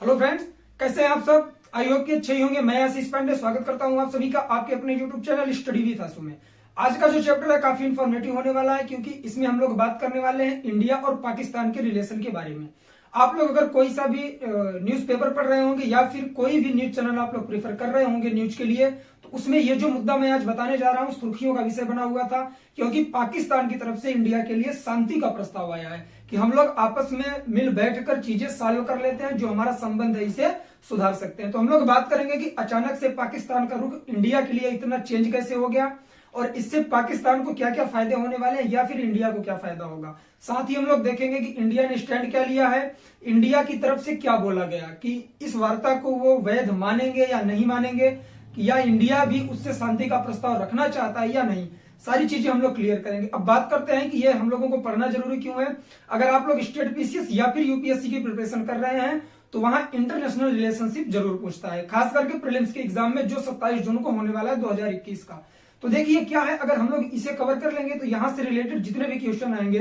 Hello friends, कैसे हैं आप सब। आई होप कि अच्छे ही होंगे। मैं आशीष पांडे स्वागत करता हूं आप सभी का आपके अपने यूट्यूब चैनल स्टडी विद आशु में। आज का जो चैप्टर है काफी इंफॉर्मेटिव होने वाला है, क्योंकि इसमें हम लोग बात करने वाले हैं इंडिया और पाकिस्तान के रिलेशन के बारे में। आप लोग अगर कोई सा भी न्यूज़पेपर पढ़ रहे होंगे या फिर कोई भी न्यूज चैनल आप लोग प्रेफर कर रहे होंगे न्यूज के लिए, तो उसमें ये जो मुद्दा मैं आज बताने जा रहा हूं सुर्खियों का विषय बना हुआ था, क्योंकि पाकिस्तान की तरफ से इंडिया के लिए शांति का प्रस्ताव आया है कि हम लोग आपस में मिल बैठकर चीजें सॉल्व कर लेते हैं, जो हमारा संबंध है इसे सुधार सकते हैं। तो हम लोग बात करेंगे कि अचानक से पाकिस्तान का रुख इंडिया के लिए इतना चेंज कैसे हो गया और इससे पाकिस्तान को क्या क्या फायदे होने वाले हैं या फिर इंडिया को क्या फायदा होगा। साथ ही हम लोग देखेंगे कि इंडिया ने स्टैंड क्या लिया है, इंडिया की तरफ से क्या बोला गया कि इस वार्ता को वो वैध मानेंगे या नहीं मानेंगे, कि या इंडिया भी उससे शांति का प्रस्ताव रखना चाहता है या नहीं। सारी चीजें हम लोग क्लियर करेंगे। अब बात करते हैं कि ये हम लोगों को पढ़ना जरूरी क्यों है। अगर आप लोग स्टेट पीसीएस या फिर यूपीएससी की प्रिपरेशन कर रहे हैं तो वहां इंटरनेशनल रिलेशनशिप जरूर पूछता है, खास करके प्रीलिम्स के एग्जाम में जो 27 जून को होने वाला है 2021 का। तो देखिए क्या है, अगर हम लोग इसे कवर कर लेंगे तो यहां से रिलेटेड जितने भी क्वेश्चन आएंगे,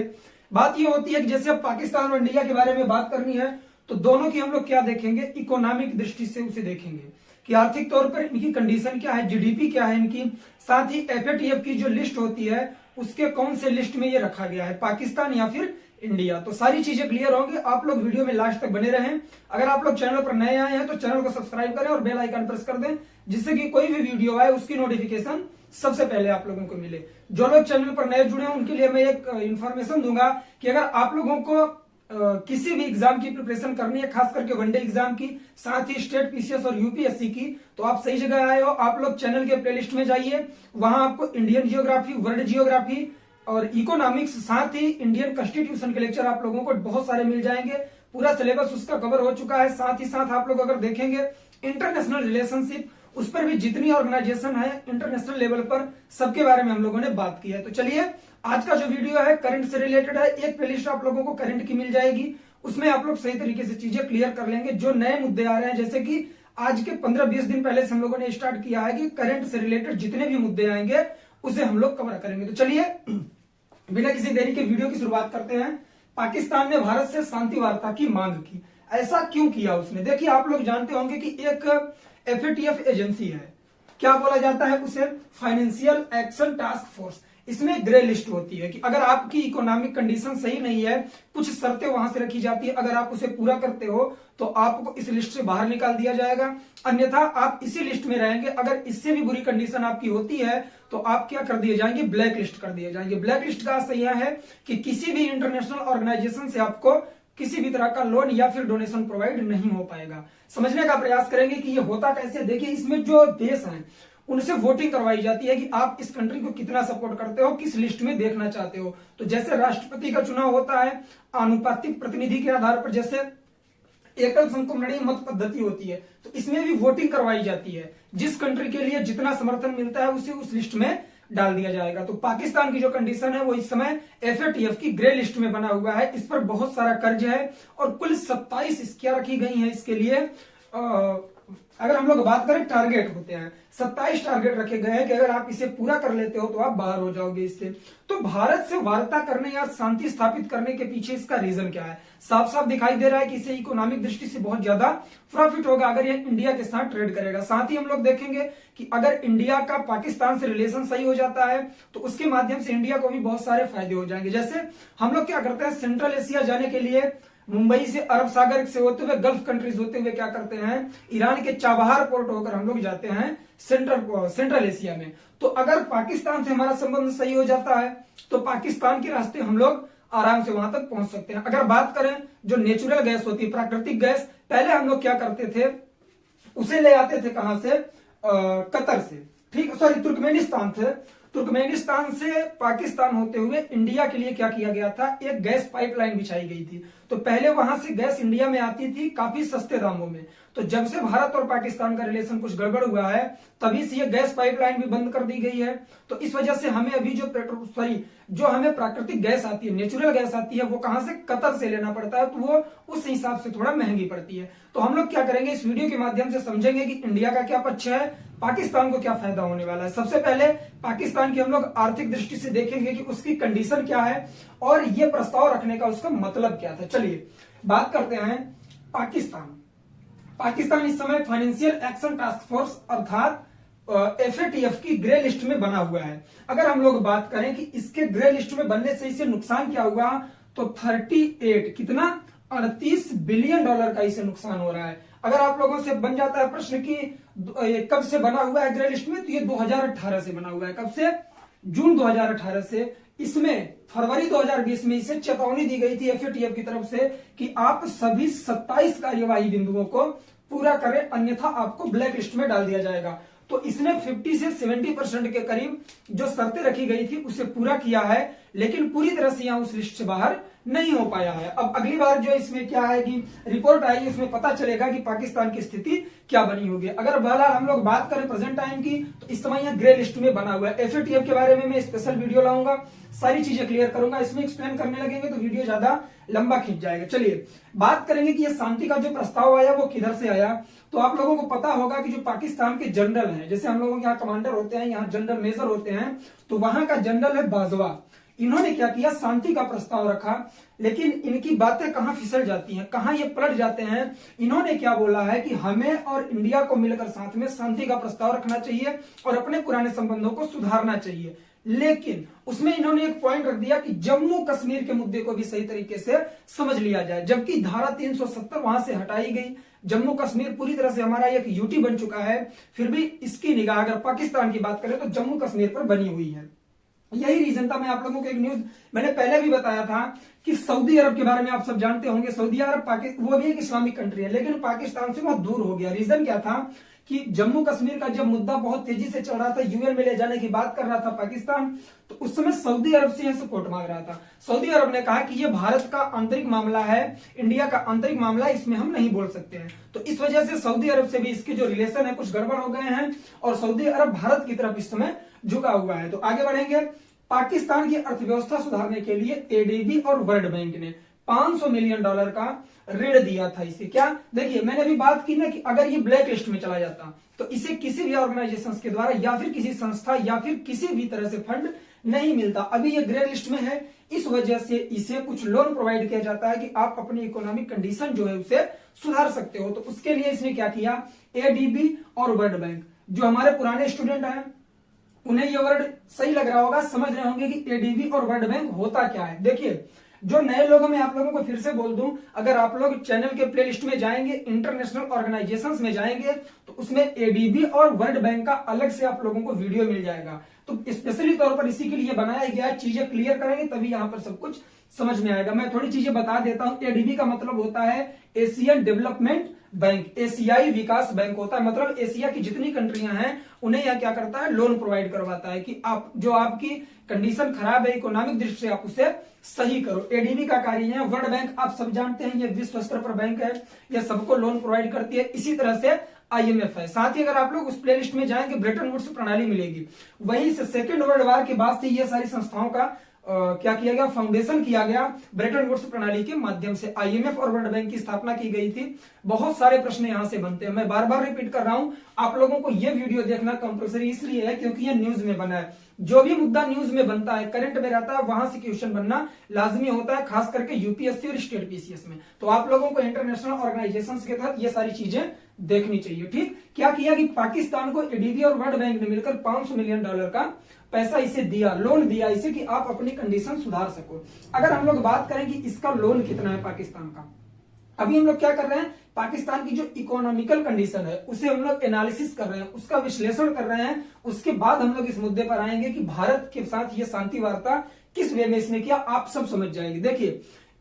बात ये होती है कि जैसे अब पाकिस्तान और इंडिया के बारे में बात करनी है तो दोनों की हम लोग क्या देखेंगे, इकोनॉमिक दृष्टि से उसे देखेंगे कि आर्थिक तौर पर इनकी कंडीशन क्या है, जीडीपी क्या है इनकी। साथ ही एफएटीएफ की जो लिस्ट होती है उसके कौन से लिस्ट में ये रखा गया है, पाकिस्तान या फिर इंडिया। तो सारी चीजें क्लियर होंगी। आप लोग वीडियो में लास्ट तक बने रहें। अगर आप लोग चैनल पर नए आए हैं तो चैनल को सब्सक्राइब करें और बेल आइकन प्रेस कर दें, जिससे कि कोई भी वीडियो आए उसकी नोटिफिकेशन सबसे पहले आप लोगों को मिले। जो लोग चैनल पर नए जुड़े हैं उनके लिए मैं एक इन्फॉर्मेशन दूंगा कि अगर आप लोगों को किसी भी एग्जाम की प्रिपरेशन करनी है, खास करके वनडे एग्जाम की, साथ ही स्टेट पीसीएस और यूपीएससी की, तो आप सही जगह आए हो। आप लोग चैनल के प्लेलिस्ट में जाइए, वहां आपको इंडियन जियोग्राफी, वर्ल्ड जियोग्राफी और इकोनॉमिक्स, साथ ही इंडियन कॉन्स्टिट्यूशन के लेक्चर आप लोगों को बहुत सारे मिल जाएंगे। पूरा सिलेबस उसका कवर हो चुका है। साथ ही साथ आप लोग अगर देखेंगे इंटरनेशनल रिलेशनशिप, उस पर भी जितनी ऑर्गेनाइजेशन है इंटरनेशनल लेवल पर, सबके बारे में हम लोगों ने बात की है। तो चलिए, आज का जो वीडियो है करंट से रिलेटेड है। एक प्लेलिस्ट आप लोगों को करंट की मिल जाएगी, उसमें आप लोग सही तरीके से चीजें क्लियर कर लेंगे। जो नए मुद्दे आ रहे हैं, जैसे कि आज के 15-20 दिन पहले से हम लोगों ने स्टार्ट किया है कि करंट से रिलेटेड जितने भी मुद्दे आएंगे उसे हम लोग कवर करेंगे। तो चलिए बिना किसी देरी के वीडियो की शुरुआत करते हैं। पाकिस्तान ने भारत से शांति वार्ता की मांग की, ऐसा क्यों किया उसने। देखिए, आप लोग जानते होंगे कि एक एफएटीएफ एजेंसी है, क्या बोला जाता है उसे, फाइनेंशियल एक्शन टास्क फोर्स। इसमें ग्रे लिस्ट होती है कि अगर आपकी इकोनॉमिक कंडीशन सही नहीं है, कुछ शर्तें वहां से रखी जाती है, अगर आप उसे पूरा करते हो तो आपको इस लिस्ट से बाहर निकाल दिया जाएगा, अन्यथा आप इसी लिस्ट में रहेंगे। अगर इससे भी बुरी कंडीशन आपकी होती है तो आप क्या कर दिए जाएंगे, ब्लैक लिस्ट कर दिए जाएंगे। ब्लैक लिस्ट का सही है कि किसी भी इंटरनेशनल ऑर्गेनाइजेशन से आपको किसी भी तरह का लोन या फिर डोनेशन प्रोवाइड नहीं हो पाएगा। समझने का प्रयास करेंगे कि ये होता कैसे। देखिए, इसमें जो देश हैं उनसे वोटिंग करवाई जाती है कि आप इस कंट्री को कितना सपोर्ट करते हो, किस लिस्ट में देखना चाहते हो। तो जैसे राष्ट्रपति का चुनाव होता है आनुपातिक प्रतिनिधि के आधार पर, जैसे एकल संक्रमणीय मत पद्धति होती है, तो इसमें भी वोटिंग करवाई जाती है। जिस कंट्री के लिए जितना समर्थन मिलता है उसे उस लिस्ट में डाल दिया जाएगा। तो पाकिस्तान की जो कंडीशन है वो इस समय एफएटीएफ की ग्रे लिस्ट में बना हुआ है। इस पर बहुत सारा कर्ज है और कुल 27 क्या रखी गई है इसके लिए। अगर हम लोग बात करें, टारगेट होते हैं 27 टारगेट रखे गए हैं कि अगर आप इसे पूरा कर लेते हो तो आप बाहर हो जाओगे इससे। तो भारत से वार्ता करने या शांति स्थापित करने के पीछे इसका रीजन क्या है, साफ साफ दिखाई दे रहा है कि इसे इकोनॉमिक दृष्टि से बहुत ज्यादा प्रॉफिट होगा अगर ये इंडिया के साथ ट्रेड करेगा। साथ ही हम लोग देखेंगे कि अगर इंडिया का पाकिस्तान से रिलेशन सही हो जाता है तो उसके माध्यम से इंडिया को भी बहुत सारे फायदे हो जाएंगे। जैसे हम लोग क्या करते हैं, सेंट्रल एशिया जाने के लिए मुंबई से अरब सागर से होते हुए गल्फ कंट्रीज होते हुए क्या करते हैं, ईरान के चाबहार पोर्ट होकर हम लोग जाते हैं सेंट्रल एशिया में। तो अगर पाकिस्तान से हमारा संबंध सही हो जाता है तो पाकिस्तान के रास्ते हम लोग आराम से वहां तक पहुंच सकते हैं। अगर बात करें जो नेचुरल गैस होती है, प्राकृतिक गैस, पहले हम लोग क्या करते थे, उसे ले आते थे कहां से, कतर से, ठीक, सॉरी तुर्कमेनिस्तान थे। तुर्कमेनिस्तान से पाकिस्तान होते हुए इंडिया के लिए क्या किया गया था, एक गैस पाइपलाइन बिछाई गई थी। तो पहले वहां से गैस इंडिया में आती थी काफी सस्ते दामों में। तो जब से भारत और पाकिस्तान का रिलेशन कुछ गड़बड़ हुआ है तभी से ये गैस पाइपलाइन भी बंद कर दी गई है। तो इस वजह से हमें अभी जो हमें प्राकृतिक गैस आती है, नेचुरल गैस आती है, वो कहां से, कतर से लेना पड़ता है। तो वो उस हिसाब से थोड़ा महंगी पड़ती है। तो हम लोग क्या करेंगे, इस वीडियो के माध्यम से समझेंगे कि इंडिया का क्या पक्ष है, पाकिस्तान को क्या फायदा होने वाला है। सबसे पहले पाकिस्तान की हम लोग आर्थिक दृष्टि से देखेंगे कि उसकी कंडीशन क्या है और ये प्रस्ताव रखने का उसका मतलब क्या था। चलिए बात करते हैं पाकिस्तान। पाकिस्तान इस समय फाइनेंशियल एक्शन टास्क फोर्स अर्थात FATF की ग्रे लिस्ट में बना हुआ है। अगर हम लोग बात करें कि इसके ग्रे लिस्ट में बनने से इसे नुकसान क्या हुआ, तो 38 कितना 38 बिलियन डॉलर का इसे नुकसान हो रहा है। अगर आप लोगों से बन जाता है प्रश्न कि कब से बना हुआ है ग्रे लिस्ट में, तो ये 2018 से बना हुआ है। कब से? जून 2018 से। इसमें फरवरी 2020 में इसे चेतावनी दी गई थी FATF की तरफ से कि आप सभी 27 कार्यवाही बिंदुओं को पूरा करें, अन्यथा आपको ब्लैक लिस्ट में डाल दिया जाएगा। तो इसने 50 से 70% के करीब जो शर्तें रखी गई थी उसे पूरा किया है, लेकिन पूरी तरह से यहां उस लिस्ट से बाहर नहीं हो पाया है। अब अगली बार जो इसमें क्या है कि रिपोर्ट आएगी, उसमें पता चलेगा कि पाकिस्तान की स्थिति क्या बनी होगी। अगर बहरहाल हम लोग बात करें प्रेजेंट टाइम की, तो इस समय यह ग्रे लिस्ट में बना हुआ है। FATF के बारे में मैं स्पेशल वीडियो लाऊंगा, सारी चीजें क्लियर करूंगा। इसमें एक्सप्लेन करने लगेंगे तो वीडियो ज्यादा लंबा खींच जाएगा। चलिए बात करेंगे कि यह शांति का जो प्रस्ताव आया वो किधर से आया। तो आप लोगों को पता होगा कि जो पाकिस्तान के जनरल हैं, जैसे हम लोगों के यहाँ कमांडर होते हैं, यहाँ जनरल मेजर होते हैं, तो वहां का जनरल है बाजवा। इन्होंने क्या किया, शांति का प्रस्ताव रखा, लेकिन इनकी बातें कहां फिसल जाती हैं, कहां ये पलट जाते हैं। इन्होंने क्या बोला है कि हमें और इंडिया को मिलकर साथ में शांति का प्रस्ताव रखना चाहिए और अपने पुराने संबंधों को सुधारना चाहिए। लेकिन उसमें इन्होंने एक पॉइंट रख दिया कि जम्मू कश्मीर के मुद्दे को भी सही तरीके से समझ लिया जाए, जबकि धारा 370 वहां से हटाई गई। जम्मू कश्मीर पूरी तरह से हमारा एक यूटी बन चुका है, फिर भी इसकी निगाह अगर पाकिस्तान की बात करें तो जम्मू कश्मीर पर बनी हुई है। यही रीजन था। मैं आप लोगों को एक न्यूज मैंने पहले भी बताया था कि सऊदी अरब के बारे में आप सब जानते होंगे। सऊदी अरब वो भी एक इस्लामिक कंट्री है, लेकिन पाकिस्तान से बहुत दूर हो गया। रीजन क्या था कि जम्मू कश्मीर का जब मुद्दा बहुत तेजी से चल रहा था, UN में ले जाने की बात कर रहा था पाकिस्तान, तो उस समय सऊदी अरब से सपोर्ट मांग रहा था। सऊदी अरब ने कहा कि यह भारत का आंतरिक मामला है, इंडिया का आंतरिक मामला है, इसमें हम नहीं बोल सकते हैं। तो इस वजह से सऊदी अरब से भी इसके जो रिलेशन है कुछ गड़बड़ हो गए हैं और सऊदी अरब भारत की तरफ इस समय झुका हुआ है। तो आगे बढ़ेंगे। पाकिस्तान की अर्थव्यवस्था सुधारने के लिए ADB और वर्ल्ड बैंक ने $500 मिलियन का ऋण दिया था इसे। क्या देखिए, मैंने अभी बात की ना कि अगर ये ब्लैक लिस्ट में चला जाता तो इसे किसी भी ऑर्गेनाइजेशन के द्वारा या फिर किसी संस्था या फिर किसी भी तरह से फंड नहीं मिलता। अभी ये ग्रे लिस्ट में है, इस वजह से इसे कुछ लोन प्रोवाइड किया जाता है कि आप अपनी इकोनॉमिक कंडीशन जो है उसे सुधार सकते हो। तो उसके लिए इसने क्या किया, ADB और वर्ल्ड बैंक। जो हमारे पुराने स्टूडेंट हैं उन्हें ये वर्ड सही लग रहा होगा, समझ रहे होंगे कि ADB और वर्ल्ड बैंक होता क्या है। देखिए, जो नए लोग, मैं आप लोगों को फिर से बोल दूं, अगर आप लोग चैनल के प्लेलिस्ट में जाएंगे, इंटरनेशनल ऑर्गेनाइजेशंस में जाएंगे, तो उसमें ADB और वर्ल्ड बैंक का अलग से आप लोगों को वीडियो मिल जाएगा। तो स्पेशली तौर पर इसी के लिए बनाया गया है। चीजें क्लियर करेंगे तभी यहां पर सब कुछ समझ में आएगा। मैं थोड़ी चीजें बता देता हूं। ADB का मतलब होता है एशियन डेवलपमेंट बैंक, एशियाई विकास बैंक होता है। मतलब एशिया की जितनी कंट्रियां हैं उन्हें यह क्या करता है, लोन प्रोवाइड करवाता है कि आप जो आपकी कंडीशन खराब है इकोनॉमिक दृष्टि से, आप उसे सही करो। ADB का कार्य है। वर्ल्ड बैंक आप सब जानते हैं, यह विश्व स्तर पर बैंक है, यह सबको लोन प्रोवाइड करती है। इसी तरह से IMF है। साथ ही अगर आप लोग उस प्लेलिस्ट में जाएंगे, ब्रेटन वुड्स प्रणाली मिलेगी। वहीं से सेकेंड वर्ल्ड वॉर के बाद से ये सारी संस्थाओं का क्या किया गया, फाउंडेशन किया गया ब्रेटन वुड्स प्रणाली के माध्यम से। IMF और वर्ल्ड बैंक की स्थापना की गई थी। बहुत सारे प्रश्न यहां से बनते हैं, मैं बार बार रिपीट कर रहा हूं। आप लोगों को यह वीडियो देखना कंपलसरी इसलिए है क्योंकि यह न्यूज में बना है। जो भी मुद्दा न्यूज में बनता है, करंट में रहता है, वहां से क्वेश्चन बनना लाजमी होता है, खास करके UPSC और स्टेट PCS में। तो आप लोगों को इंटरनेशनल ऑर्गेनाइजेशन के तहत ये सारी चीजें देखनी चाहिए। ठीक, क्या किया कि पाकिस्तान को ADB और वर्ल्ड बैंक ने मिलकर $500 मिलियन का पैसा इसे दिया, लोन दिया इसे कि आप अपनी कंडीशन सुधार सको। अगर हम लोग बात करें कि इसका लोन कितना है पाकिस्तान का, अभी हम लोग क्या कर रहे हैं, पाकिस्तान की जो इकोनॉमिकल कंडीशन है उसे हम लोग एनालिसिस कर रहे हैं, उसका विश्लेषण कर रहे हैं। उसके बाद हम लोग इस मुद्दे पर आएंगे कि भारत के साथ ये शांति वार्ता किस वे में इसने किया, आप सब समझ जाएंगे। देखिए,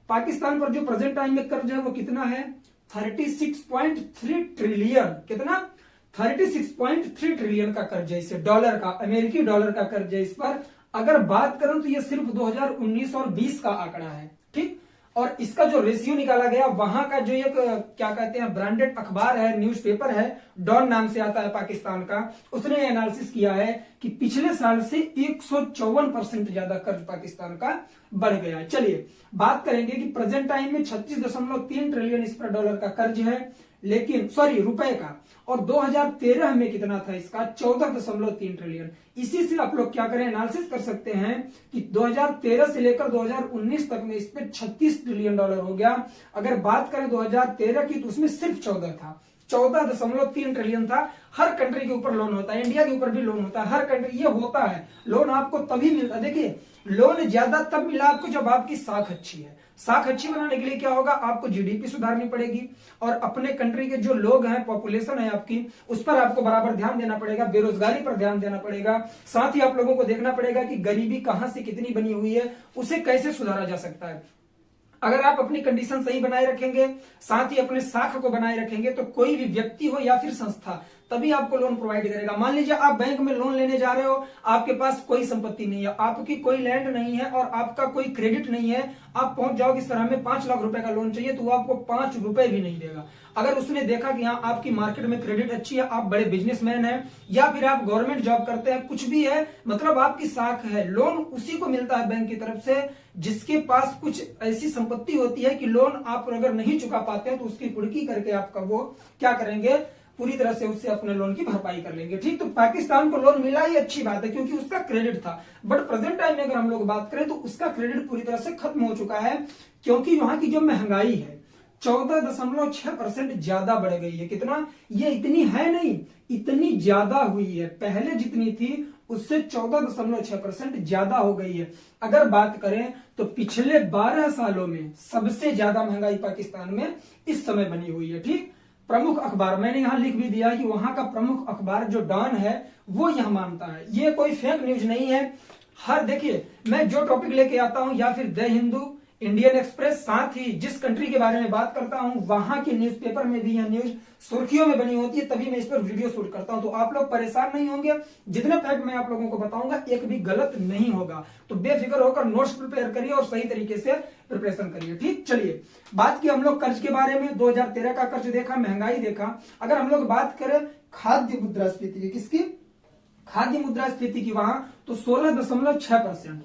पाकिस्तान पर जो प्रेजेंट टाइम में कर्ज है वो कितना है, 36.3 ट्रिलियन। कितना, 36.3 ट्रिलियन का कर्ज है इसे, डॉलर का, अमेरिकी डॉलर का कर्ज है इस पर। अगर बात करूं तो ये सिर्फ 2019 और 20 का आंकड़ा है। ठीक, और इसका जो रेशियो निकाला गया, वहां का जो एक क्या कहते हैं ब्रांडेड अखबार है, न्यूज़पेपर है, डॉन नाम से आता है पाकिस्तान का, उसने एनालिसिस किया है कि पिछले साल से 154% ज्यादा कर्ज पाकिस्तान का बढ़ गया है। चलिए बात करेंगे कि प्रेजेंट टाइम में 36.3 ट्रिलियन इस पर डॉलर का कर्ज है, लेकिन रुपए का, और 2013 में कितना था इसका, 14.3 ट्रिलियन। इसी से आप लोग क्या करें, एनालिसिस कर सकते हैं कि 2013 से लेकर 2019 तक में इस पे 36 ट्रिलियन डॉलर हो गया। अगर बात करें 2013 की तो उसमें सिर्फ 14 था, 14.3 ट्रिलियन था। हर कंट्री के ऊपर लोन होता है, इंडिया के ऊपर भी लोन होता है, हर कंट्री ये होता है। लोन आपको तभी मिलता है, देखिए लोन ज्यादा तब मिला आपको जब आपकी साख अच्छी है। साख अच्छी बनाने के लिए क्या होगा, आपको जीडीपी सुधारनी पड़ेगी और अपने कंट्री के जो लोग हैं, पॉपुलेशन है आपकी, उस पर आपको बराबर ध्यान देना पड़ेगा, बेरोजगारी पर ध्यान देना पड़ेगा। साथ ही आप लोगों को देखना पड़ेगा कि गरीबी कहां से कितनी बनी हुई है, उसे कैसे सुधारा जा सकता है। अगर आप अपनी कंडीशन सही बनाए रखेंगे, साथ ही अपने साख को बनाए रखेंगे, तो कोई भी व्यक्ति हो या फिर संस्था तभी आपको लोन प्रोवाइड करेगा। मान लीजिए आप बैंक में लोन लेने जा रहे हो, आपके पास कोई संपत्ति नहीं है, आपकी कोई लैंड नहीं है और आपका कोई क्रेडिट नहीं है, आप पहुंच जाओगे इस तरह में 5 लाख रुपए का लोन चाहिए, तो वो आपको 5 रुपए भी नहीं देगा। अगर उसने देखा कि हाँ आपकी मार्केट में क्रेडिट अच्छी है, आप बड़े बिजनेसमैन हैं या फिर आप गवर्नमेंट जॉब करते हैं, कुछ भी है, मतलब आपकी साख है, लोन उसी को मिलता है बैंक की तरफ से जिसके पास कुछ ऐसी संपत्ति होती है कि लोन आप अगर नहीं चुका पाते हैं तो उसकी कुर्की करके आपका वो क्या करेंगे, पूरी तरह से उससे अपने लोन की भरपाई कर लेंगे। ठीक, तो पाकिस्तान को लोन मिला ही अच्छी बात है क्योंकि उसका क्रेडिट था, बट प्रेजेंट टाइम में अगर हम लोग बात करें तो उसका क्रेडिट पूरी तरह से खत्म हो चुका है क्योंकि वहां की जो महंगाई है 14.6% ज्यादा बढ़ गई है। कितना, ये इतनी है नहीं, इतनी ज्यादा हुई है, पहले जितनी थी उससे 14.6% ज्यादा हो गई है। अगर बात करें तो पिछले 12 सालों में सबसे ज्यादा महंगाई पाकिस्तान में इस समय बनी हुई है। ठीक, प्रमुख अखबार मैंने यहां लिख भी दिया कि वहां का प्रमुख अखबार जो डॉन है वो यह मानता है, ये कोई फेक न्यूज नहीं है। हर देखिए मैं जो टॉपिक लेके आता हूं या फिर द हिंदू, इंडियन एक्सप्रेस, साथ ही जिस कंट्री के बारे में बात करता हूं वहां के न्यूज़पेपर में भी यह न्यूज सुर्खियों में बनी होती है, तभी मैं इस पर वीडियो शूट करता हूं। तो आप लोग परेशान नहीं होंगे, जितने फैक्ट मैं आप लोगों को बताऊंगा एक भी गलत नहीं होगा, तो बेफिक्र होकर नोट्स प्रिपेयर करिए और सही तरीके से प्रिपरेशन करिए। ठीक, चलिए बात की हम लोग कर्ज के बारे में, 2013 का कर्ज देखा, महंगाई देखा। अगर हम लोग बात करें खाद्य मुद्रास्फीति की, किसकी, खाद्य मुद्रास्फीति की, वहां तो 16.6%,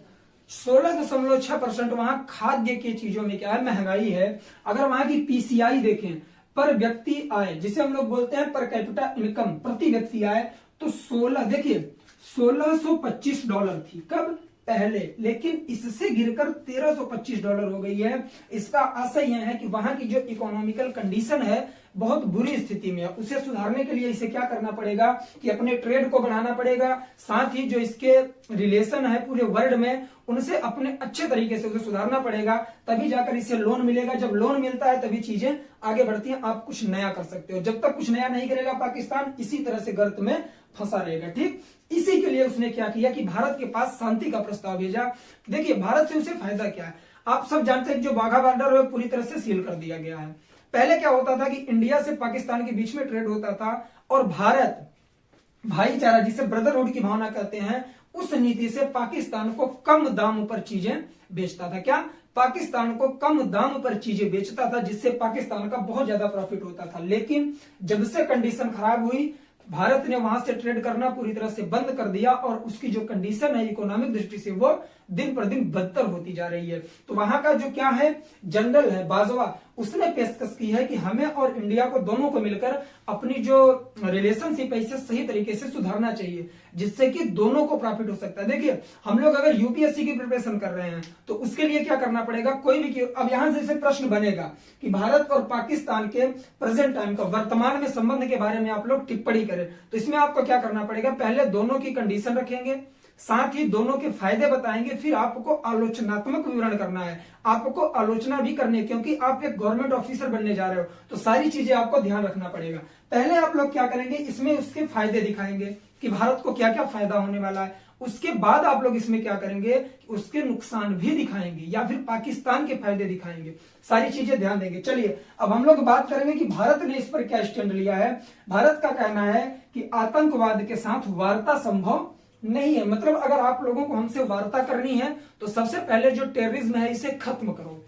16.6% वहां खाद्य की चीजों में क्या है, महंगाई है। अगर वहां की पीसीआई देखें, पर व्यक्ति आय, जिसे हम लोग बोलते हैं पर कैपिटा इनकम, प्रति व्यक्ति आय, तो 16 देखिए $1625 थी, कब, पहले, लेकिन इससे गिरकर $1325 हो गई है। इसका आशय यह है कि वहां की जो इकोनॉमिकल कंडीशन है बहुत बुरी स्थिति में है, उसे सुधारने के लिए इसे क्या करना पड़ेगा कि अपने ट्रेड को बढ़ाना पड़ेगा, साथ ही जो इसके रिलेशन है पूरे वर्ल्ड में उनसे अपने अच्छे तरीके से उसे सुधारना पड़ेगा, तभी जाकर इसे लोन मिलेगा। जब लोन मिलता है तभी चीजें आगे बढ़ती हैं, आप कुछ नया कर सकते हो। जब तक कुछ नया नहीं करेगा पाकिस्तान इसी तरह से गर्त में फंसा रहेगा। ठीक, इसी के लिए उसने क्या किया कि भारत के पास शांति का प्रस्ताव भेजा। देखिए भारत से उसे फायदा क्या है, आप सब जानते हैं कि जो वाघा बॉर्डर है पूरी तरह से सील कर दिया गया है। पहले क्या होता था कि इंडिया से पाकिस्तान के बीच में ट्रेड होता था और भारत भाईचारा, जिसे ब्रदरहुड की भावना कहते हैं, उस नीति से पाकिस्तान को कम दाम पर चीजें बेचता था। क्या, पाकिस्तान को कम दाम पर चीजें बेचता था, जिससे पाकिस्तान का बहुत ज्यादा प्रॉफिट होता था। लेकिन जब से कंडीशन खराब हुई, भारत ने वहां से ट्रेड करना पूरी तरह से बंद कर दिया और उसकी जो कंडीशन है इकोनॉमिक दृष्टि से वो दिन पर दिन बदतर होती जा रही है। तो वहां का जो क्या है, जनरल है बाजवा, उसने पेशकश की है कि हमें और इंडिया को दोनों को मिलकर अपनी जो रिलेशनशिप है इसे सही तरीके से सुधारना चाहिए, जिससे कि दोनों को प्रॉफिट हो सकता है। देखिए हम लोग अगर यूपीएससी की प्रिपरेशन कर रहे हैं तो उसके लिए क्या करना पड़ेगा, कोई भी, अब यहां से प्रश्न बनेगा कि भारत और पाकिस्तान के प्रेजेंट टाइम का वर्तमान में संबंध के बारे में आप लोग टिप्पणी करें, तो इसमें आपको क्या करना पड़ेगा, पहले दोनों की कंडीशन रखेंगे, साथ ही दोनों के फायदे बताएंगे, फिर आपको आलोचनात्मक विवरण करना है, आपको आलोचना भी करनी है क्योंकि आप एक गवर्नमेंट ऑफिसर बनने जा रहे हो, तो सारी चीजें आपको ध्यान रखना पड़ेगा। पहले आप लोग क्या करेंगे, इसमें उसके फायदे दिखाएंगे कि भारत को क्या क्या फायदा होने वाला है, उसके बाद आप लोग इसमें क्या करेंगे, उसके नुकसान भी दिखाएंगे या फिर पाकिस्तान के फायदे दिखाएंगे, सारी चीजें ध्यान देंगे। चलिए अब हम लोग बात करेंगे कि भारत ने इस पर क्या स्टैंड लिया है। भारत का कहना है कि आतंकवाद के साथ वार्ता संभव नहीं है, मतलब अगर आप लोगों को हमसे वार्ता करनी है तो सबसे पहले जो टेररिज्म है इसे खत्म करो।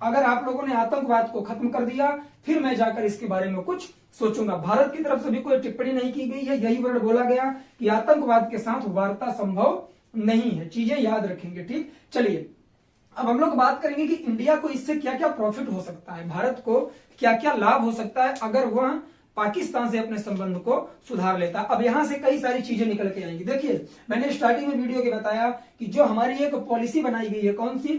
अगर आप लोगों ने आतंकवाद को खत्म कर दिया फिर मैं जाकर इसके बारे में कुछ सोचूंगा। भारत की तरफ से भी कोई टिप्पणी नहीं की गई है, यही वर्ड बोला गया कि आतंकवाद के साथ वार्ता संभव नहीं है, चीजें याद रखेंगे। ठीक, चलिए अब हम लोग बात करेंगे कि इंडिया को इससे क्या क्या प्रॉफिट हो सकता है, भारत को क्या क्या लाभ हो सकता है अगर वह पाकिस्तान से अपने संबंध को सुधार लेता। अब यहां से कई सारी चीजें निकल के आएंगी। देखिए मैंने स्टार्टिंग में वीडियो के बताया कि जो हमारी एक पॉलिसी बनाई गई है, कौन सी,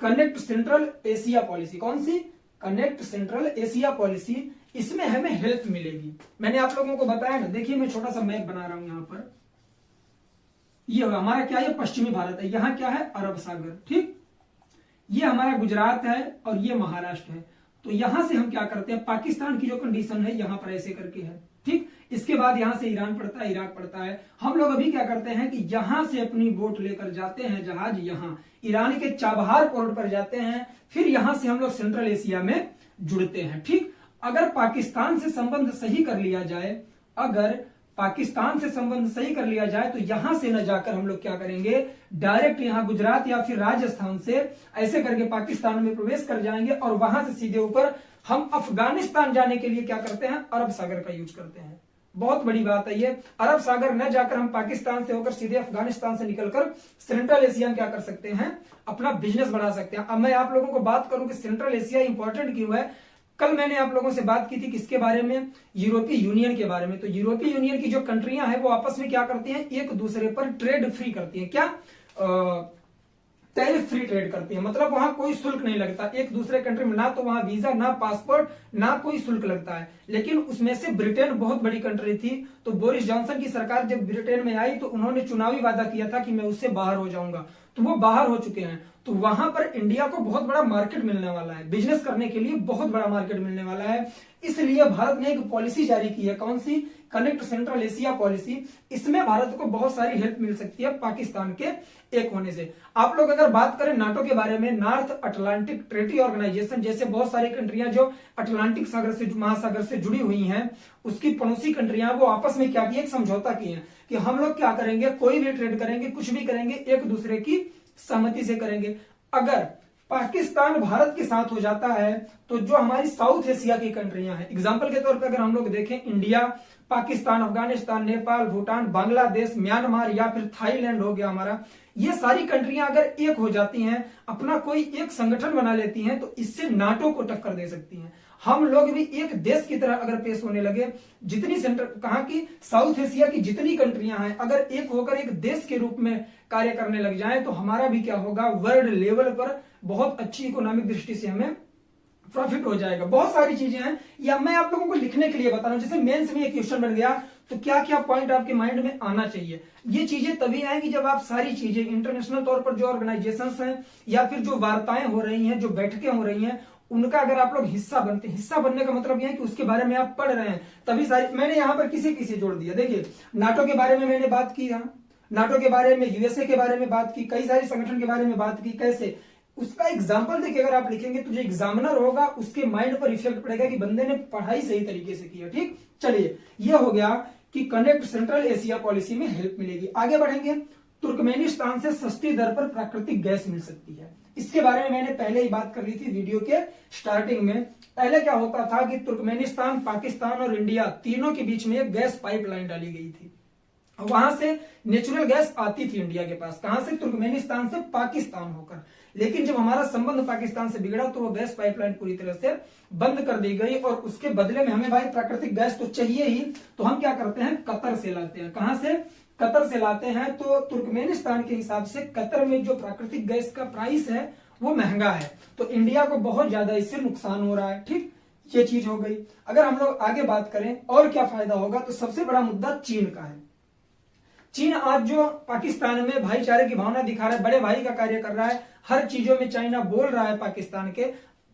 कनेक्ट सेंट्रल एशिया पॉलिसी, कौन सी, कनेक्ट सेंट्रल एशिया पॉलिसी, इसमें हमें हेल्प मिलेगी। मैंने आप लोगों को बताया ना, देखिए मैं छोटा सा मैप बना रहा हूं यहां पर, ये हमारा क्या है, पश्चिमी भारत है, यहां क्या है, अरब सागर, ठीक, ये हमारा गुजरात है और ये महाराष्ट्र है। तो यहां से हम क्या करते हैं, पाकिस्तान की जो कंडीशन है यहां पर ऐसे करके है, ठीक। इसके बाद यहां से ईरान पड़ता है, इराक पड़ता है। हम लोग अभी क्या करते हैं कि यहां से अपनी बोट लेकर जाते हैं, जहाज यहां ईरान के चाबहार पोर्ट पर जाते हैं, फिर यहां से हम लोग सेंट्रल एशिया में जुड़ते हैं, ठीक। अगर पाकिस्तान से संबंध सही कर लिया जाए, अगर पाकिस्तान से संबंध सही कर लिया जाए तो यहां से न जाकर हम लोग क्या करेंगे, डायरेक्ट यहां गुजरात या फिर राजस्थान से ऐसे करके पाकिस्तान में प्रवेश कर जाएंगे और वहां से सीधे ऊपर हम अफगानिस्तान जाने के लिए क्या करते हैं, अरब सागर का यूज करते हैं। बहुत बड़ी बात है ये, अरब सागर न जाकर हम पाकिस्तान से होकर सीधे अफगानिस्तान से निकलकर सेंट्रल एशिया में क्या कर सकते हैं, अपना बिजनेस बढ़ा सकते हैं। अब मैं आप लोगों को बात करूं कि सेंट्रल एशिया इंपॉर्टेंट क्यों है। कल मैंने आप लोगों से बात की थी किसके बारे में, यूरोपीय यूनियन के बारे में। तो यूरोपीय यूनियन की जो कंट्रियां हैं वो आपस में क्या करती हैं, एक दूसरे पर ट्रेड फ्री करती हैं, क्या टैरिफ फ्री ट्रेड करती है, मतलब वहां कोई शुल्क नहीं लगता एक दूसरे कंट्री में, ना तो वहां वीजा, ना पासपोर्ट, ना कोई शुल्क लगता है। लेकिन उसमें से ब्रिटेन बहुत बड़ी कंट्री थी, तो बोरिस जॉनसन की सरकार जब ब्रिटेन में आई तो उन्होंने चुनावी वादा किया था कि मैं उससे बाहर हो जाऊंगा, तो वो बाहर हो चुके हैं। तो वहां पर इंडिया को बहुत बड़ा मार्केट मिलने वाला है, बिजनेस करने के लिए बहुत बड़ा मार्केट मिलने वाला है। इसलिए भारत ने एक पॉलिसी जारी की है, कौन सी, कनेक्ट सेंट्रल एशिया पॉलिसी। इसमें भारत को बहुत सारी हेल्प मिल सकती है पाकिस्तान के एक होने से। आप लोग अगर बात करें नाटो के बारे में, नॉर्थ अटलांटिक ट्रेटी ऑर्गेनाइजेशन जैसे बहुत सारी कंट्रियां जो अटलांटिक सागर से, महासागर से जुड़ी हुई हैं, उसकी पड़ोसी कंट्रियां वो आपस में क्या किया, एक समझौता किए हैं कि हम लोग क्या करेंगे, कोई भी ट्रेड करेंगे, कुछ भी करेंगे, एक दूसरे की सहमति से करेंगे। अगर पाकिस्तान भारत के साथ हो जाता है तो जो हमारी साउथ एशिया की कंट्रियां हैं, एग्जांपल के तौर पर अगर हम लोग देखें, इंडिया, पाकिस्तान, अफगानिस्तान, नेपाल, भूटान, बांग्लादेश, म्यांमार या फिर थाईलैंड हो गया हमारा, ये सारी कंट्रियां अगर एक हो जाती हैं, अपना कोई एक संगठन बना लेती हैं, तो इससे नाटो को टक्कर दे सकती हैं। हम लोग भी एक देश की तरह अगर पेश होने लगे, जितनी सेंटर कहा कि साउथ एशिया की जितनी कंट्रियां हैं अगर एक होकर एक देश के रूप में कार्य करने लग जाएं, तो हमारा भी क्या होगा, वर्ल्ड लेवल पर बहुत अच्छी इकोनॉमिक दृष्टि से हमें प्रॉफिट हो जाएगा। बहुत सारी चीजें हैं, या मैं आप लोगों को लिखने के लिए बता रहा हूं, जैसे मेंस में एक क्वेश्चन बन गया तो क्या क्या पॉइंट आपके माइंड में आना चाहिए। ये चीजें तभी आएंगी जब आप सारी चीजें इंटरनेशनल तौर पर जो ऑर्गेनाइजेशंस हैं या फिर जो वार्ताएं हो रही हैं, जो बैठकें हो रही हैं, उनका अगर आप लोग हिस्सा बनते हैं, हिस्सा बनने का मतलब यह है कि उसके बारे में आप पढ़ रहे हैं, तभी सारी, मैंने यहां पर किसी किसी जोड़ दिया। देखिए नाटो के बारे में मैंने बात की, नाटो के बारे में, यूएसए के बारे में बात की, कई सारे संगठन के बारे में बात की, कैसे उसका एग्जाम्पल देखिए अगर आप लिखेंगे तो जो एग्जामिनर होगा उसके माइंड पर इफेक्ट पड़ेगा कि बंदे ने पढ़ाई सही तरीके से की है, ठीक। चलिए ये हो गया कि कनेक्ट सेंट्रल एशिया पॉलिसी में हेल्प मिलेगी। आगे बढ़ेंगे, तुर्कमेनिस्तान से सस्ती दर पर प्राकृतिक गैस मिल सकती है। इसके बारे में मैंने पहले ही बात कर ली थी वीडियो के स्टार्टिंग में। पहले क्या होता था कि तुर्कमेनिस्तान, पाकिस्तान और इंडिया तीनों के बीच में एक गैस पाइपलाइन डाली गई थी, वहां से नेचुरल गैस आती थी इंडिया के पास, कहां से, तुर्कमेनिस्तान से पाकिस्तान होकर। लेकिन जब हमारा संबंध पाकिस्तान से बिगड़ा तो वो गैस पाइपलाइन पूरी तरह से बंद कर दी गई, और उसके बदले में हमें भाई प्राकृतिक गैस तो चाहिए ही, तो हम क्या करते हैं, कतर से लाते हैं। कहां से, कतर से लाते हैं। तो तुर्कमेनिस्तान के हिसाब से कतर में जो प्राकृतिक गैस का प्राइस है वो महंगा है, तो इंडिया को बहुत ज्यादा इससे नुकसान हो रहा है, ठीक। ये चीज हो गई। अगर हम लोग आगे बात करें और क्या फायदा होगा, तो सबसे बड़ा मुद्दा चीन का है। चीन आज जो पाकिस्तान में भाईचारे की भावना दिखा रहा है, बड़े भाई का कार्य कर रहा है, हर चीजों में चाइना बोल रहा है पाकिस्तान के,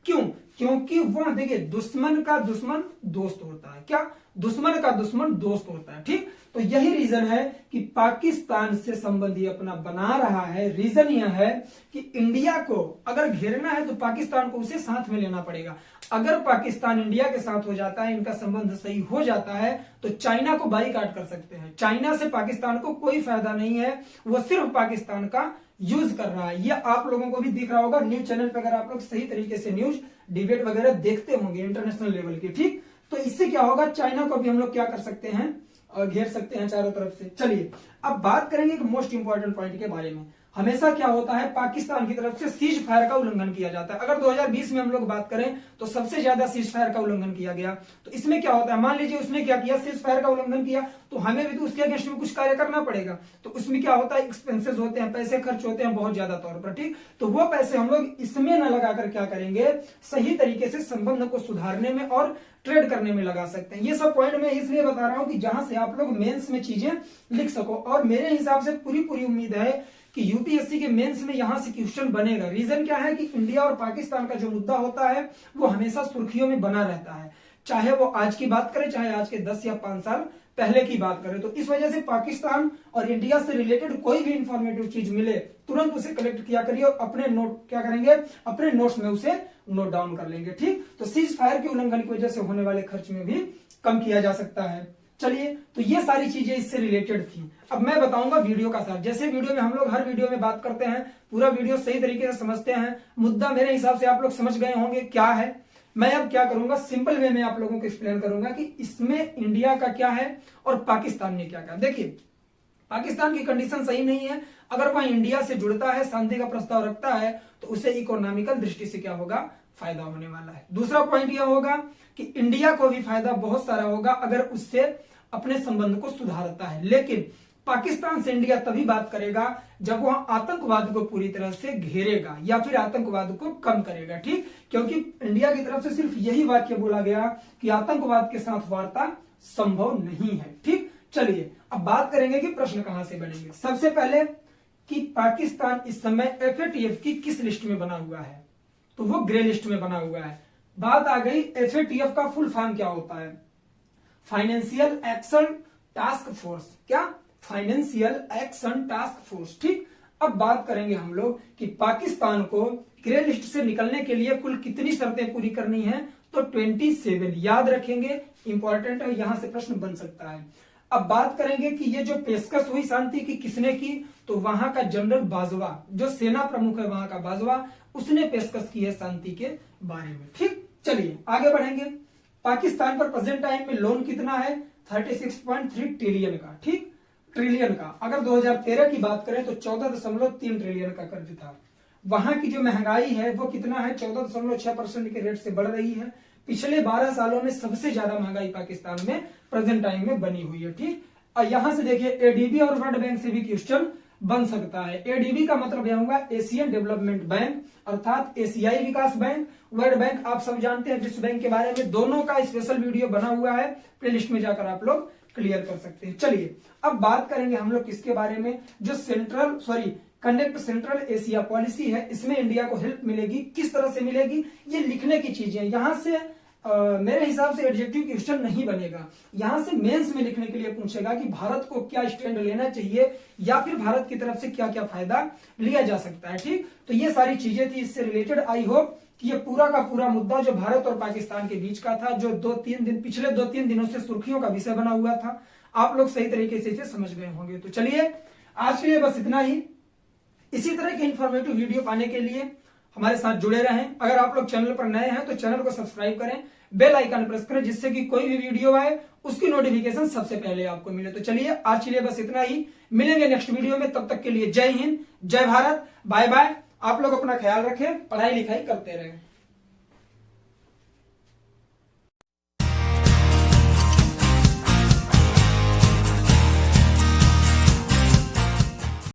क्यों, क्योंकि वह देखिए दुश्मन का दुश्मन दोस्त होता है, क्या, दुश्मन का दुश्मन दोस्त होता है, ठीक। तो यही रीजन है कि पाकिस्तान से संबंधी अपना बना रहा है। रीजन यह है कि इंडिया को अगर घेरना है तो पाकिस्तान को उसे साथ में लेना पड़ेगा। अगर पाकिस्तान इंडिया के साथ हो जाता है, इनका संबंध सही हो जाता है, तो चाइना को बाईकाट कर सकते हैं। चाइना से पाकिस्तान को कोई फायदा नहीं है, वो सिर्फ पाकिस्तान का यूज कर रहा है। ये आप लोगों को भी दिख रहा होगा न्यूज चैनल पर, अगर आप लोग सही तरीके से न्यूज डिबेट वगैरह देखते होंगे इंटरनेशनल लेवल के, ठीक। तो इससे क्या होगा, चाइना को भी हम लोग क्या कर सकते हैं, घेर सकते हैं चारों तरफ से। चलिए अब बात करेंगे एक मोस्ट इंपॉर्टेंट पॉइंट के बारे में। हमेशा क्या होता है, पाकिस्तान की तरफ से सीज फायर का उल्लंघन किया जाता है। अगर 2020 में हम लोग बात करें तो सबसे ज्यादा सीज फायर का उल्लंघन किया गया। तो इसमें क्या होता है, मान लीजिए उसने क्या किया, सीज फायर का उल्लंघन किया, तो हमें भी तो उसके अगेंस्ट में कुछ कार्य करना पड़ेगा। तो उसमें क्या होता है, एक्सपेंसेस होते हैं, पैसे खर्च होते हैं बहुत ज्यादा तौर पर, ठीक। तो वो पैसे हम लोग इसमें न लगाकर क्या करेंगे, सही तरीके से संबंध को सुधारने में और ट्रेड करने में लगा सकते हैं। ये सब पॉइंट मैं इसलिए बता रहा हूं कि जहां से आप लोग मेंस में चीजें लिख सको, और मेरे हिसाब से पूरी उम्मीद है कि यूपीएससी के मेंस में यहां से क्वेश्चन बनेगा। रीजन क्या है कि इंडिया और पाकिस्तान का जो मुद्दा होता है वो हमेशा सुर्खियों में बना रहता है, चाहे वो आज की बात करें, चाहे आज के 10 या 5 साल पहले की बात करें। तो इस वजह से पाकिस्तान और इंडिया से रिलेटेड कोई भी इंफॉर्मेटिव चीज मिले तुरंत उसे कलेक्ट किया करिए और अपने नोट क्या करेंगे, अपने नोट्स में उसे नोट डाउन कर लेंगे। ठीक, तो सीज फायर के उल्लंघन की वजह से होने वाले खर्च में भी कम किया जा सकता है। चलिए, तो ये सारी चीजें इससे रिलेटेड थी। अब मैं बताऊंगा वीडियो का सार। जैसे वीडियो में हम लोग हर वीडियो में बात करते हैं, पूरा वीडियो सही तरीके से समझते हैं, मुद्दा मेरे हिसाब से आप लोग समझ गए होंगे क्या है। मैं अब क्या करूंगा, सिंपल वे में आप लोगों को एक्सप्लेन करूंगा कि इसमें इंडिया का क्या है और पाकिस्तान ने क्या कहा। देखिए, पाकिस्तान की कंडीशन सही नहीं है। अगर वह इंडिया से जुड़ता है, शांति का प्रस्ताव रखता है, तो उसे इकोनॉमिकल दृष्टि से क्या होगा, फायदा होने वाला है। दूसरा पॉइंट यह होगा कि इंडिया को भी फायदा बहुत सारा होगा अगर उससे अपने संबंध को सुधारता है। लेकिन पाकिस्तान से इंडिया तभी बात करेगा जब वह आतंकवाद को पूरी तरह से घेरेगा या फिर आतंकवाद को कम करेगा। ठीक, क्योंकि इंडिया की तरफ से सिर्फ यही वाक्य बोला गया कि आतंकवाद के साथ वार्ता संभव नहीं है। ठीक, चलिए अब बात करेंगे कि प्रश्न कहां से बनेंगे। सबसे पहले कि पाकिस्तान इस समय एफएटीएफ की किस लिस्ट में बना हुआ है, तो वो ग्रे लिस्ट में बना हुआ है। बात आ गई एफएटीएफ का फुल फॉर्म क्या होता है, फाइनेंशियल एक्शन टास्क फोर्स। क्या, फाइनेंशियल एक्शन टास्क फोर्स। ठीक, अब बात करेंगे हम लोग कि पाकिस्तान को ग्रे लिस्ट से निकलने के लिए कुल कितनी शर्तें पूरी करनी है, तो 27 याद रखेंगे, इंपॉर्टेंट है, यहां से प्रश्न बन सकता है। अब बात करेंगे कि ये जो पेशकश हुई शांति की किसने की, तो वहां का जनरल बाजवा, जो सेना प्रमुख है वहां का बाजवा, उसने पेशकश की है शांति के बारे में। ठीक, चलिए आगे बढ़ेंगे। पाकिस्तान पर प्रेजेंट टाइम में लोन कितना है, 36.3 ट्रिलियन का। ठीक, ट्रिलियन का। अगर 2013 की बात करें तो 14.3 ट्रिलियन का कर्ज था। वहां की जो महंगाई है वो कितना है, 14.6% के रेट से बढ़ रही है। पिछले 12 सालों में सबसे ज्यादा महंगाई पाकिस्तान में प्रेजेंट टाइम में बनी हुई है। ठीक, और यहां से देखिए एडीबी और वर्ल्ड बैंक से भी क्वेश्चन बन सकता है। एडीबी का मतलब यह होगा एशियन डेवलपमेंट बैंक, अर्थात एशियाई विकास बैंक। वर्ल्ड बैंक आप सब जानते हैं, विश्व बैंक के बारे में, दोनों का स्पेशल वीडियो बना हुआ है, प्लेलिस्ट में जाकर आप लोग क्लियर कर सकते हैं। चलिए अब बात करेंगे हम लोग किसके बारे में, जो कनेक्ट सेंट्रल एशिया पॉलिसी है, इसमें इंडिया को हेल्प मिलेगी। किस तरह से मिलेगी, ये लिखने की चीजें। यहां से मेरे हिसाब से एडजेक्टिव क्वेश्चन नहीं बनेगा, यहां से मेंस में लिखने के लिए पूछेगा कि भारत को क्या स्टैंड लेना चाहिए या फिर भारत की तरफ से क्या क्या फायदा लिया जा सकता है। ठीक, तो ये सारी चीजें थी इससे रिलेटेड। आई होप कि ये पूरा का पूरा मुद्दा जो भारत और पाकिस्तान के बीच का था, जो पिछले 2-3 दिनों से सुर्खियों का विषय बना हुआ था, आप लोग सही तरीके से इसे समझ गए होंगे। तो चलिए आज के लिए बस इतना ही। इसी तरह के इंफॉर्मेटिव वीडियो पाने के लिए हमारे साथ जुड़े रहें। अगर आप लोग चैनल पर नए हैं तो चैनल को सब्सक्राइब करें, बेल आइकन प्रेस करें, जिससे कि कोई भी वीडियो आए उसकी नोटिफिकेशन सबसे पहले आपको मिले। तो चलिए आज के लिए बस इतना ही, मिलेंगे नेक्स्ट वीडियो में। तब तक के लिए जय हिंद, जय भारत, बाय बाय। आप लोग अपना ख्याल रखें, पढ़ाई लिखाई करते रहें।